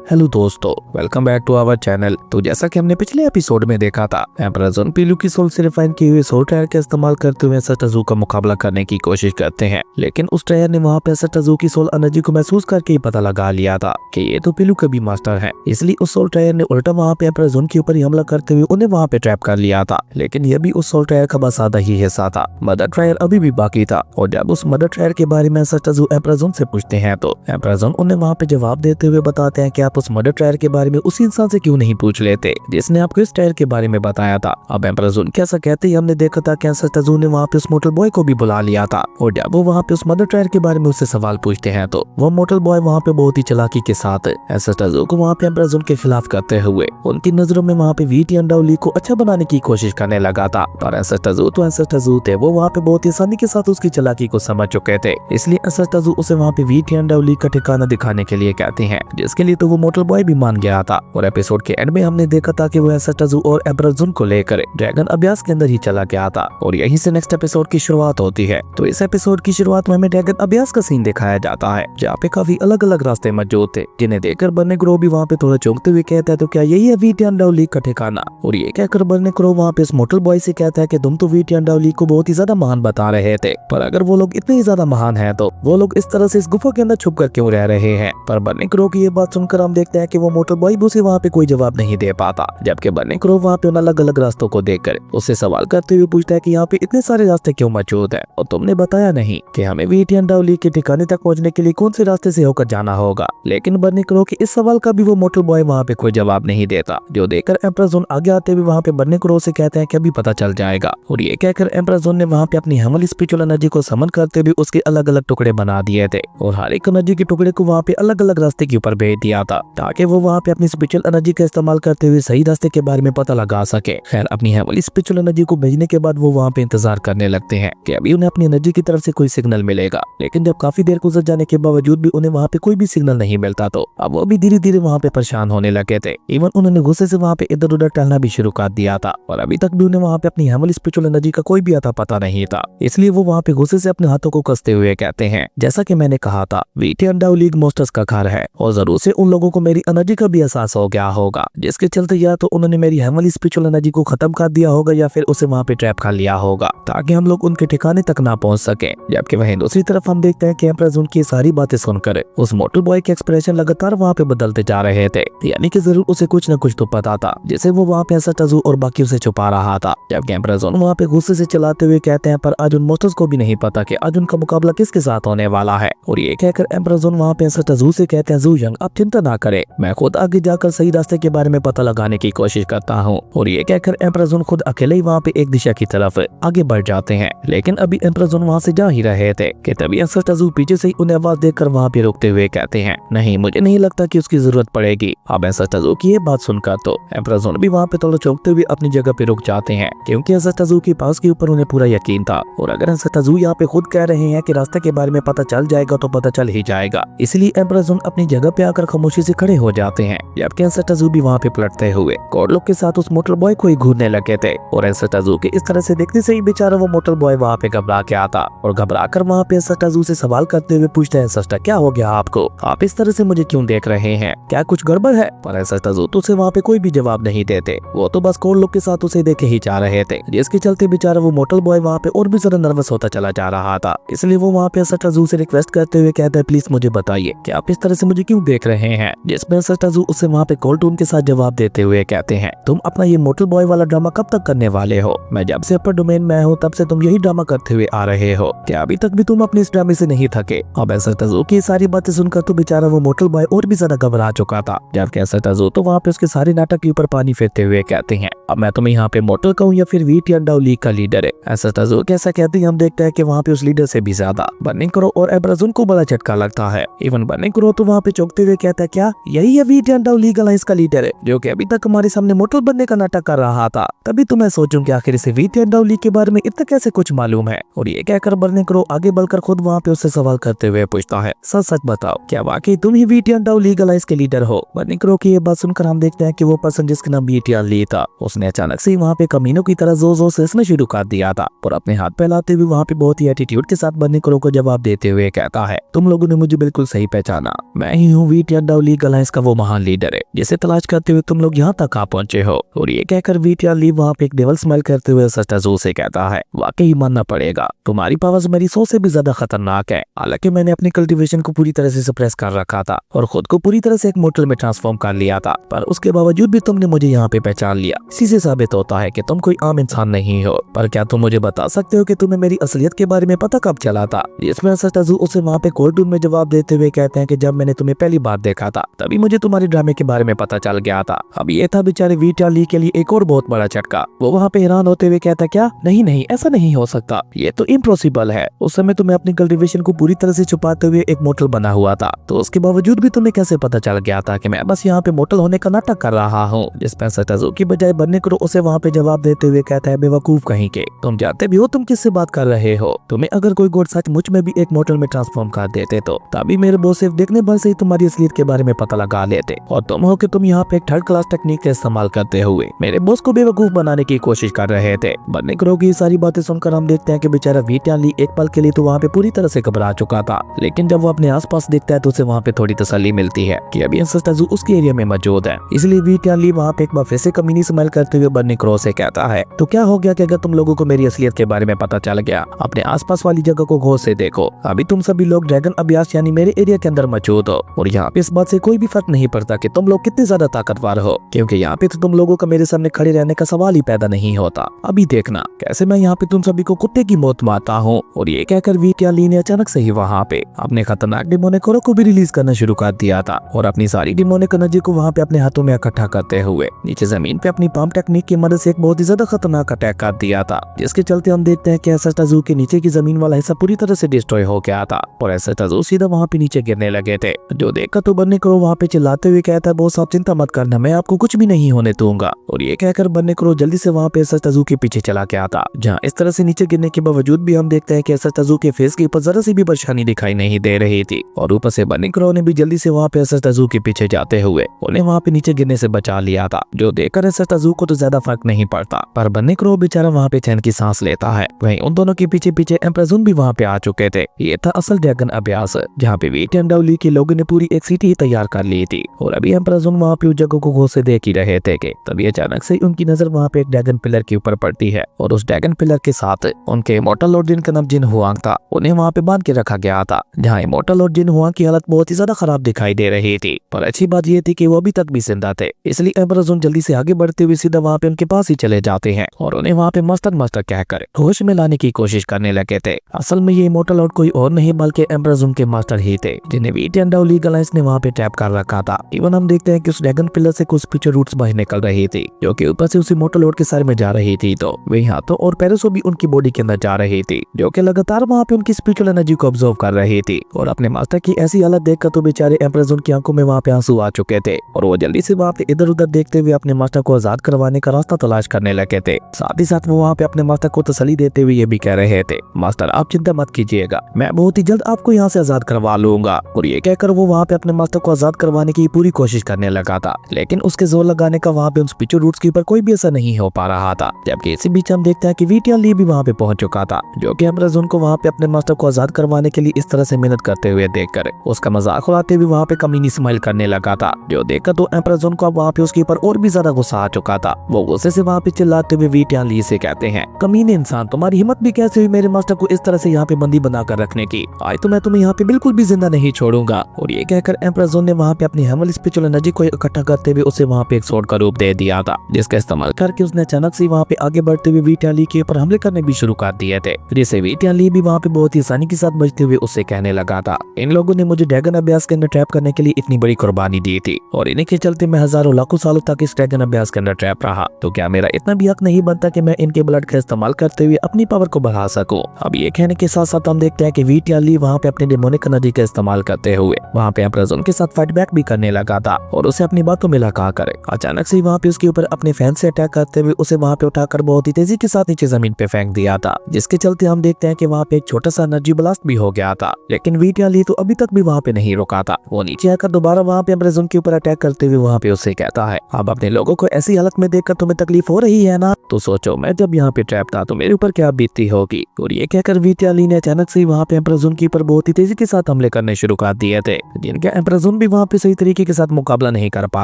Hello दोस्तों, welcome back to our channel. तो जैसा कि हमने पिछले एपिसोड में देखा था, एम्परर ज़ोन पीलू की सोल से रिफाइन किए हुए सोल टायर का इस्तेमाल करते हुए सटजू का मुकाबला करने की कोशिश करते हैं, लेकिन उस टायर ने वहाँ पे सटजू की सोल एनर्जी को महसूस करके ही पता लगा लिया था कि ये तो पीलू के भी मास्टर है। इसलिए उस सोल टायर ने उल्टा वहाँ पे एम्परर ज़ोन के ऊपर ही हमला करते हुए उन्हें वहाँ पे ट्रैप कर लिया था। लेकिन यह भी उस सोल टायर का बस आधा ही हिस्सा था, मदर टायर अभी भी बाकी था। और जब उस मदर टायर के बारे में सटजू एम्परर ज़ोन से पूछते हैं तो एम्परर ज़ोन उन्हें वहाँ पे जवाब देते हुए बताते हैं कि आप उस मदर टायर के बारे में उसी इंसान से क्यों नहीं पूछ लेते जिसने आपको इस टायर के बारे में बताया था। अब एम्परर ज़ोन कैसा कहते ही हमने देखा था कि सटजू ने वहाँ पे उस मोटल बॉय को भी बुला लिया था। और जब वो वहाँ पे उस मदर टायर के बारे में उससे सवाल पूछते हैं तो वो मोटल बॉय वहाँ पे बहुत ही चालाकी के साथ सटजू को वहाँ पे एम्परर ज़ोन के खिलाफ करते हुए उनकी नजरों में वहाँ पे वीटी अंडाउली को अच्छा बनाने की कोशिश करने लगा था। पर सटजू थे वो वहाँ पे बहुत ही आसानी के साथ उसकी चालाकी को समझ चुके थे। इसलिए सटजू उसे वहाँ पे वीटी अंडाउली का ठिकाना दिखाने के लिए कहते हैं, जिसके लिए तो वो मोटल बॉय भी मान गया था। और एपिसोड के एंड में हमने देखा था कि वो सटजू और एम्परर ज़ोन को लेकर ड्रैगन अभ्यास के अंदर ही चला गया था। और यहीं से नेक्स्ट एपिसोड की शुरुआत होती है। तो इस एपिसोड की शुरुआत में हमें ड्रैगन अभ्यास का सीन दिखाया जाता है, जहाँ पे काफी अलग अलग रास्ते मौजूद थे, जिन्हें देखकर बर्ने क्रो भी वहाँ पे थोड़ा चौंकते हुए कहता है तो क्या यही है वीटी अंडाउली का ठिकाना। और ये कहकर बर्ने क्रो वहाँ पे इस मोटल बॉय से कहता है कि तुम तो वीटी अंडाउली को बहुत ही ज्यादा महान बता रहे थे, पर अगर वो लोग इतने ही ज्यादा महान है तो वो लोग इस तरह से इस गुफा के अंदर छुप कर क्यों रह रहे हैं। पर बर्ने क्रो की ये बात सुनकर हम देखते हैं कि वो मोटल बॉय उसे वहाँ पे कोई जवाब नहीं दे पाता, जबकि बर्ने क्रो वहाँ पे उन अलग अलग रास्तों को देखकर उससे सवाल करते हुए पूछता है कि यहाँ पे इतने सारे रास्ते क्यों मौजूद है और तुमने बताया नहीं कि हमें वीटी अंडाउली के ठिकाने तक पहुँचने के लिए कौन से रास्ते से होकर जाना होगा। लेकिन बर्ने क्रो के इस सवाल का भी वो मोटल बॉय वहाँ पे कोई जवाब नहीं देता, जो देखकर एम्परर ज़ोन आगे आते हुए वहाँ पे बर्ने क्रो से कहते हैं कि अभी पता चल जाएगा। और ये कहकर एम्परर ज़ोन ने वहाँ पे अपनी हेमल स्पिरिचुअल एनर्जी को समन करते हुए उसके अलग अलग टुकड़े बना दिए थे और हर एक एनर्जी के टुकड़े को वहाँ पे अलग अलग रास्ते के ऊपर भेज दिया था, ताकि वो वहाँ पे अपनी स्पिरिचुअल एनर्जी का इस्तेमाल करते हुए सही रास्ते के बारे में पता लगा सके। खैर, अपनी हेमल स्पिरिचुअल एनर्जी को भेजने के बाद वो वहाँ पे इंतजार करने लगते हैं कि अभी उन्हें अपनी एनर्जी की तरफ से कोई सिग्नल मिलेगा। लेकिन जब काफी देर गुजर जाने के बावजूद भी उन्हें वहाँ पे कोई भी सिग्नल नहीं मिलता तो अब वो भी धीरे धीरे वहाँ पे परेशान होने लगे थे। इवन उन्होंने गुस्से से वहाँ पे इधर उधर टहलना भी शुरू कर दिया था और अभी तक भी उन्हें वहाँ पे अपनी हेमल स्पिरिचुअल एनर्जी का कोई भी अता पता नहीं था। इसलिए वो वहाँ पे गुस्से से अपने हाथों को कसते हुए कहते हैं, जैसा कि मैंने कहा था, वीटी अंडाउली मोस्टर्स का घर है और जरूर से उन लोगों को मेरी एनर्जी का भी एहसास हो गया होगा, जिसके चलते या तो उन्होंने मेरी हेमल स्पिरिचुअल एनर्जी को खत्म कर दिया होगा या फिर उसे वहाँ पे ट्रैप कर लिया होगा ताकि हम लोग उनके ठिकाने तक ना पहुंच सके। जबकि वहीं दूसरी तरफ हम देखते हैं कि एम्परर ज़ोन की सारी बातें सुनकर उस मोटल बॉय के एक्सप्रेशन लगातार वहाँ पे बदलते जा रहे थे, यानी कि जरूर उसे कुछ न कुछ तो पता था जिसे वो वहाँ पे सटजू और बाकी उसे छुपा रहा था। जबकि एम्परर ज़ोन वहाँ पे गुस्से से चलाते हुए कहते हैं पर आज उन मोस्टर्स को भी नहीं पता कि आज उनका मुकाबला किसके साथ होने वाला है। और ये कहकर एम्परर ज़ोन वहाँ पे सटजू से कहते हैं, ज़ू यंग आप चिंता ना करें, मैं खुद आगे जाकर सही रास्ते के बारे में पता लगाने की कोशिश करता हूँ। और ये कहकर एम्परर ज़ोन खुद अकेले ही वहाँ पे एक दिशा की तरफ आगे बढ़ जाते हैं। लेकिन अभी एम्परर ज़ोन वहाँ से जा ही रहे थे कि तभी सटजू पीछे से ही उन्हें आवाज देकर वहाँ पे रुकते हुए कहते हैं, नहीं, मुझे नहीं लगता कि उसकी जरूरत पड़ेगी। अब सटजू की ये बात सुनकर तो एम्परर ज़ोन भी वहाँ पे थोड़ा चौंकते हुए अपनी जगह पे रुक जाते हैं, क्योंकि सटजू के पास के ऊपर उन्हें पूरा यकीन था। और अगर सटजू यहाँ पे खुद कह रहे हैं कि रास्ते के बारे में पता चल जाएगा तो पता चल ही जाएगा। इसलिए एम्परर ज़ोन अपनी जगह पे आकर खामोशी से खड़े हो जाते हैं, जबकि सटजू भी वहाँ पे पलटते हुए कोडलोक के साथ उस मोटर बॉय को ही घूरने लगे थे। और सटजू के इस तरह से देखने से ही बेचारा वो मोटर बॉय वहाँ पे घबरा के आता और घबरा कर वहाँ पे सटजू से सवाल करते हुए पूछता है, सस्टा क्या हो गया आपको, आप इस तरह से मुझे क्यों देख रहे हैं, क्या कुछ गड़बड़ है। पर सटजू तो उसे वहाँ पे कोई भी जवाब नहीं देते, वो तो बस कोडलोक के साथ उसे देखे ही जा रहे थे, जिसके चलते बेचारा वो मोटर बॉय वहाँ पे और भी ज्यादा नर्वस होता चला जा रहा था। इसलिए वो वहाँ पे सटजू से रिक्वेस्ट करते हुए कहता है, प्लीज मुझे बताइए कि आप इस तरह से मुझे क्यों देख रहे हैं। जिसमें सटजू उसे वहाँ पे कोल्टून के साथ जवाब देते हुए कहते हैं, तुम अपना ये मोटल बॉय वाला ड्रामा कब तक करने वाले हो, मैं जब से अपर डोमेन में हूँ तब से तुम यही ड्रामा करते हुए आ रहे हो, क्या अभी तक भी तुम अपने इस ड्रामे से नहीं थके। अब सटजू की सारी बातें सुनकर तो बेचारा वो मोटल बॉय और भी ज्यादा घबरा चुका था, जबकि सटजू तो वहाँ पे उसके सारे नाटक के ऊपर पानी फेरते हुए कहते हैं, अब मैं तुम्हें यहाँ पे मोटल कहूँ या फिर वीटी अंडाउली का लीडर है। सटजू कैसा कहते हैं हम देखते हैं कि वहाँ पे उस लीडर से भी ज्यादा बर्ने क्रो और एम्परर ज़ोन को बड़ा झटका लगता है। इवन बर्ने क्रो तो वहाँ पे चौंकते हुए कहता है, क्या यही है वीटी अंडाउली अलायंस का लीडर है जो कि अभी तक हमारे सामने मोटल बनने का नाटक कर रहा था। तभी तो मैं सोचूं कि आखिर इसे वीटी अंडाउली के बारे में इतना कैसे कुछ मालूम है। और ये कहकर बर्ने क्रो आगे बढ़कर खुद वहाँ पे उससे सवाल करते हुए पूछता है, सच सच बताओ, क्या वाकई तुम ही वीटी अंडाउली अलायंस के लीडर हो। बर्ने क्रो की ये बात सुनकर हम देखते हैं कि वो पर्सन जिसका नाम वीटी अंडाउली था, उसने अचानक से वहाँ पे कमीनों की तरह जोर जोर से हंसना शुरू कर दिया था और अपने हाथ फैलाते हुए वहाँ पे बहुत ही एटीट्यूड के साथ बर्ने क्रो को जवाब देते हुए कहता है, तुम लोगों ने मुझे बिल्कुल सही पहचाना, मैं ही हूँ वीटी अंडाउली लीग अलायंस का वो महान लीडर है जिसे तलाश करते हुए तुम लोग यहाँ तक आ पहुंचे हो। और ये कहकर वीटिया ली वहाँ पे एक डेविल स्माइल करते हुए सस्टाजू से कहता है, वाकई मानना पड़ेगा तुम्हारी पावर्स मेरी सोच से भी ज्यादा खतरनाक है। हालांकि मैंने अपनी कल्टीवेशन को पूरी तरह से सप्रेस कर रखा था और खुद को पूरी तरह से एक मोर्टल में ट्रांसफॉर्म कर लिया था, पर उसके बावजूद भी तुमने मुझे यहाँ पे पहचान लिया। इसी से साबित होता है कि तुम कोई आम इंसान नहीं हो। पर क्या तुम मुझे बता सकते हो कि तुम्हें मेरी असलियत के बारे में पता कब चला था? जिसमें सस्टाजू उसे वहाँ पे कोर्ट रूम में जवाब देते हुए कहते हैं कि जब मैंने तुम्हें पहली बार देखा था तभी मुझे तुम्हारे ड्रामे के बारे में पता चल गया था। अब ये था बेचारे वीटिया ली के लिए एक और बहुत बड़ा झटका। वो वहाँ पे हैरान होते हुए कहता, क्या नहीं नहीं ऐसा नहीं हो सकता, ये तो इम्पॉसिबल है। उस समय तुम्हें अपनी कल्टीवेशन को पूरी तरह से छुपाते हुए एक मोटल बना हुआ था, तो उसके बावजूद भी तुम्हें कैसे पता चल गया था कि मैं बस यहाँ पे मोटल होने का नाटक कर रहा हूँ? जिसमें सस्टाजू की बजाय बनने को उसे वहाँ पे जवाब देते हुए कहता है, बेवकूफ कहीं के, तुम जानते भी हो तुम किससे बात कर रहे हो। तुम्हें अगर कोई गॉड सच मुझ में भी एक मोटल में ट्रांसफॉर्म कर देते तो तभी मेरे बॉस सिर्फ देखने भर से ही तुम्हारी असलियत के बारे में पता लगा लेते, और तुम हो कि तुम यहाँ पे एक थर्ड क्लास टेक्निक का इस्तेमाल करते हुए मेरे बॉस को बेवकूफ बनाने की कोशिश कर रहे थे। बनने करो की सारी बातें सुनकर हम देखते हैं कि बेचारा वीटिया ली एक पल के लिए तो वहाँ पे पूरी तरह से घबरा चुका था, लेकिन जब वो अपने आसपास देखता है तो उसे वहाँ पे थोड़ी तसल्ली मिलती है कि अभी सस्टाजू उसके एरिया में मौजूद है। इसलिए वीटिया ली वहाँ पे एक बार फिर से कमीनी स्माइल करते हुए बर्नी क्रो से कहता है, तो क्या हो गया कि अगर तुम लोगों को मेरी असलियत के बारे में पता चल गया? अपने आसपास वाली जगह को गौर से देखो, अभी तुम सभी लोग ड्रैगन अभ्यास यानी मेरे एरिया के अंदर मौजूद हो, और यहाँ पे इस बात से कोई भी फर्क नहीं पड़ता कि तुम लोग कितने ज्यादा ताकतवर हो, क्योंकि यहाँ पे तो तुम लोगों का मेरे सामने खड़े रहने का सवाल ही पैदा नहीं होता। अभी देखना कैसे मैं यहाँ पे तुम सभी को कुत्ते की मौत मारता हूँ। और ये कहकर वीटिया ली ने अचानक से ही वहाँ पे अपने खतरनाक डिमोनिक कोरो को भी रिलीज करना शुरू कर दिया था, और अपनी सारी डिमोनिक एनर्जी को वहाँ पे अपने हाथों में इकट्ठा करते हुए नीचे जमीन पे अपनी पंप टेक्निक की मदद से एक बहुत ही ज्यादा खतरनाक अटैक कर दिया था, जिसके चलते हम देखते हैं कि सस्टाजू के नीचे की जमीन वाला हिस्सा पूरी तरह से डिस्ट्रॉय हो गया था, और सस्टाजू सीधा वहाँ पे नीचे गिरने लगे थे। जो देखकर तो बनने करो वहाँ पे चिल्लाते हुए कहता है, बॉस आप चिंता मत करना, मैं आपको कुछ भी नहीं होने दूंगा। और ये कहकर बनने करो जल्दी से वहाँ पे सस्टाजू के पीछे चला गया था, जहाँ इस तरह से नीचे गिरने के बावजूद भी हम देखते हैं कि सस्टाजू के फेस के ऊपर जरा सी भी परेशानी दिखाई नहीं दे रही थी, और ऊपर से बनने करो ने भी जल्दी से वहाँ पे सस्टाजू के पीछे जाते हुए उन्हें वहाँ पे नीचे गिरने से बचा लिया था। जो देखकर सस्टाजू को तो ज्यादा फर्क नहीं पड़ता, पर बनने करो बेचारा वहाँ पे चैन की सांस लेता है। वहीं उन दोनों के पीछे पीछे एम्प्रेजन भी वहाँ पे आ चुके थे। ये था असल ड्रैगन अभ्यास, जहाँ पे वीटिया ली के लोगों ने पूरी एक सिटी तैयार कर ली थी, और अभी एम्प्रेजन वहाँ पे उस जगह को गौर से देख ही रहे थे कि तभी अचानक से उनकी नजर वहाँ पे एक ड्रैगन पिलर के ऊपर पड़ती है, और उस ड्रैगन पिलर के साथ उनके इमॉर्टल लॉर्ड जिनका नाम जिन हुआंग था, उन्हें वहाँ पे बांध के रखा गया था, जहाँ इमॉर्टल लॉर्ड जिन हुआंग की हालत बहुत ही ज्यादा खराब दिखाई दे रही थी। पर अच्छी बात ये थी कि वो अभी तक भी जिंदा थे, इसलिए एम्प्रेजन जल्दी से आगे बढ़ते हुए सीधा वहाँ पे उनके पास ही चले जाते हैं, और उन्हें वहाँ पे मास्टर मास्टर कहकर होश में लाने की कोशिश करने लगे थे। असल में ये इमॉर्टल लॉर्ड कोई और नहीं बल्कि एम्प्रेजन के मास्टर ही थे, जिन्हें वीटिया लीग अलायंस ने वहाँ पे ट्रैप कर रखा था। इवन हम देखते हैं कि उस ड्रैगन पिलर से कुछ स्पिरिचुअल रूट्स बाहर निकल रही थी, जो कि ऊपर से उसी इमॉर्टल लॉर्ड के सर में जा रही थी, तो वही हाथों और पैरों से भी उनकी बॉडी के अंदर जा रही थी, जो कि लगातार वहाँ पे उनकी स्पिरिचुअल एनर्जी को ऑब्जर्व कर रही थी। और अपने मास्टर की ऐसी हालत देखकर तो बेचारे एम्प्रेजन की आंखों में वहाँ पे आंसू आ चुके थे, और वो जल्दी से वहाँ पे इधर उधर देखते हुए अपने मास्टर को आजाद करवाने का रास्ता तलाश करने लगे थे। साथ ही साथ वो वहाँ पे अपने मास्टर को तसल्ली देते हुए ये भी कह रहे थे, मास्टर आप चिंता मत कीजिएगा, मैं बहुत ही जल्द आपको यहाँ से आजाद करवा लूंगा। और ये कहकर वो वहाँ पे अपने मास्टर को आजाद करवाने की पूरी कोशिश करने लगा था, लेकिन उसके जोर लगाने का वहाँ पे उन स्पिरिचुअल रूट्स के ऊपर कोई भी असर नहीं हो पा रहा था। जबकि इसी बीच हम देखते हैं कि वीटिया ली भी वहाँ पे पहुंच चुका था, जो कि एम्प्रेजन को वहाँ पे अपने मास्टर को आजाद करवाने के लिए इस तरह से मेहनत करते हुए देखकर उसका मजाक उड़ाते हुए वहाँ पे कमीनी स्माइल करने लगा था। जो देखकर तो एम्प्रेजन को वहाँ पे उसके ऊपर और भी ज्यादा गुस्सा आ चुका था। वो गुस्से से वहाँ पे चिल्लाते हुए वीटिया ली से कहते हैं, कमीने इंसान, तुम्हारी हिम्मत भी कैसे हुई मेरे मास्टर को इस तरह से यहाँ पे बंदी बनाकर रखने की? आज तो मैं तुम्हें यहाँ पे बिल्कुल भी जिंदा नहीं छोड़ूंगा। और ये कहकर एम्प्रेजन ने वहाँ पे अपनी हेमल स्पिरिचुअल एनर्जी को इकट्ठा करते हुए उसे वहाँ पे एक स्वॉर्ड का रूप दे दिया था, जिसका इस्तेमाल करके उसने अचानक से वहाँ पे आगे बढ़ते हुए वीटिया ली के ऊपर हमले करने भी शुरू कर दिए थे, जिसे वीटिया ली भी वहाँ पे बहुत ही आसानी के साथ बचते हुए उससे कहने लगा था, इन लोगों ने मुझे ड्रैगन अभ्यास के अंदर ट्रैप करने के लिए इतनी बड़ी कुर्बानी दी थी, और इन्हीं के चलते मैं हजारों लाखों सालों तक इस ड्रैगन अभ्यास के अंदर ट्रैप रहा, तो क्या मेरा इतना भी हक नहीं बनता कि मैं इनके ब्लड का इस्तेमाल करते हुए अपनी पावर को बढ़ा सकूं? अब ये कहने के साथ साथ हम देखते हैं कि वीटिया ली वहाँ पे अपने डेमोनिक एनर्जी का इस्तेमाल करते हुए वहाँ पे एम्प्रेजन के साथ फाइट बैक भी करने लगा था, और उसे अपनी बातों में लगा कर अचानक से वहाँ पे उसके ऊपर अपने फैन से अटैक करते हुए उसे वहाँ पे उठाकर बहुत ही तेजी के साथ नीचे जमीन पे फेंक दिया था, जिसके चलते हम देखते हैं कि वहाँ पे एक छोटा सा एनर्जी ब्लास्ट भी हो गया था। लेकिन वीटिया ली तो अभी तक भी वहाँ पे नहीं रुका था। वो नीचे आकर दोबारा वहाँ पे एम्प्रेजन के ऊपर अटैक करते हुए वहाँ पे उससे कहता है, अब अपने लोगों को ऐसी हालत में देखकर तुम्हें तकलीफ हो रही है ना? तो सोचो मैं जब यहाँ पे ट्रैप था तो मेरे ऊपर क्या बीतती होगी। और ये कहकर वीटिया ली ने अचानक से वहाँ पे एम्प्रेजन के ऊपर बहुत ही तेजी के साथ हमले करने शुरू कर दिए थे, जिनके एम्प्रेजन भी वहाँ पे सही तरीके के साथ मुकाबला नहीं कर पा